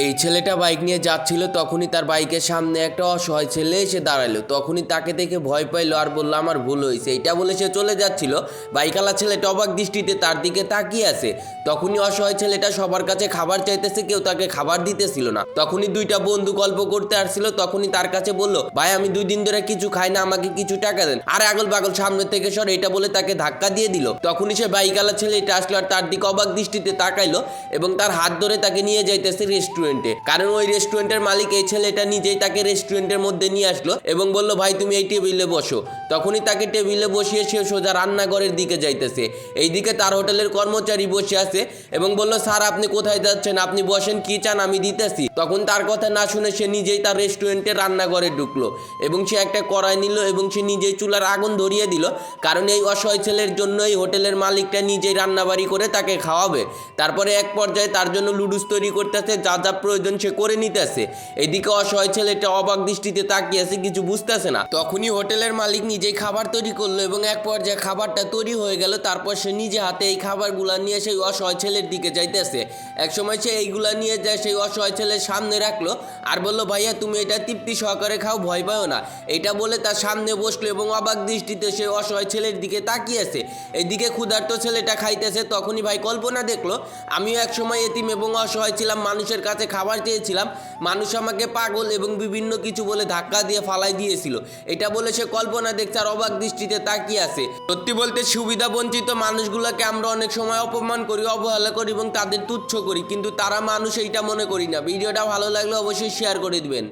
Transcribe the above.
এই ছেলেটা বাইক নিয়ে যাচ্ছিল, তখনই তার বাইকের সামনে একটা অসহায় ছেলে এসে দাঁড়ালো। তখনই তাকে দেখে ভয় পাইলো আর বললো আমার ভুল হয়েছে। এইটা বলে সে চলে যাচ্ছিল। বাইকওয়ালা ছেলেটা অবাক দৃষ্টিতে তার দিকে তাকিয়ে আছে। তখনই অসহায় ছেলেটা সবার কাছে খাবার চাইতেছে, কেউ তাকে খাবার দিতেছিল না। তখনই দুইটা বন্ধু গল্প করতে আসছিল। তখনই তার কাছে বললো, ভাই আমি 2 দিন ধরে কিছু খাই না, আমাকে কিছু টাকা দেন। আরে আগল পাগল সামনে থেকে সর, এটা বলে তাকে ধাক্কা দিয়ে দিল। তখনই সে বাইকওয়ালা ছেলেটা আসলো আর তার দিকে অবাক দৃষ্টিতে তাকাইলো এবং তার হাত ধরে তাকে নিয়ে যাইতেছে রেস্টুরেন্টে। কারণ ওই রেস্টুরেন্টের মালিক এই ছেলেটা নিজেই তাকে রেস্টুরেন্টের মধ্যে নিয়ে আসলো এবং বললো, ভাই তুমি এই টেবিলে বসো। তখনই তাকে টেবিলে বসিয়ে সে সোজা রান্নাঘরের দিকে যাইতেছে। এইদিকে তার হোটেলের কর্মচারী বসে আছে এবং বললো, স্যার আপনি কোথায় যাচ্ছেন, আপনি বসেন, কি চান আমি দিতেছি। তখন তার কথা না শুনে সে নিজেই তার রেস্টুরেন্টের রান্নাঘরে ঢুকলো এবং সে একটা কড়াই নিল এবং সে নিজেই চুলার আগুন ধরিয়ে দিল। কারণ এই অসহায় ছেলের জন্য এই হোটেলের মালিকটা নিজেই রান্নাবাড়ি করে তাকে খাওয়াবে। তারপরে এক পর্যায়ে তার জন্য লুডুস তৈরি করতেছে, যা যা প্রয়োজন সে করে নিতেছে। এদিকে অসহায় ছেলেটা অবাক দৃষ্টিতে তাকিয়ে আছে, কিছু বুঝতেছে না। তখনই হোটেলের মালিক নিজেই খাবার তৈরি করলো এবং এক পর্যায়ে খাবারটা তৈরি হয়ে গেল। তারপর সে নিজে হাতে এই খাবারগুলা নিয়ে সেই অসহায় ছেলের দিকে যাইতেছে। একসময় সে এইগুলা নিয়ে যায় সেই অসহায় ছেলের সামনে রাখলো আর বললো, ভাইয়া তুমি এটা তৃপ্তি সহকারে খাও, ভয় পাও না। এটা বলে তার সামনে বসলো এবং অবাক দৃষ্টিতে সেই অসহায় ছেলের দিকে তাকিয়েছে। এইদিকে ক্ষুধার্ত ছেলেটা খাইতেছে। তখনই ভাই কল্পনা দেখলো, আমিও একসময় এতিম এবং অসহায় ছিলাম, মানুষের কাছে খাবার চেয়েছিলাম, মানুষ আমাকে পাগল এবং বিভিন্ন কিছু বলে ধাক্কা দিয়ে ফালাই দিয়েছিল। এটা বলে সে কল্পনা দেখছে আর অবাক দৃষ্টিতে তাকিয়ে আছে। সত্যি বলতে সুবিধা বঞ্চিত মানুষগুলোকে আমরা অনেক সময় অপমান করি, অবহেলা করি এবং তাদের তুচ্ছ করি, কিন্তু তারা মানুষ এইটা মনে করি না। ভিডিওটা ভালো লাগলে অবশ্যই শেয়ার করে দিবেন।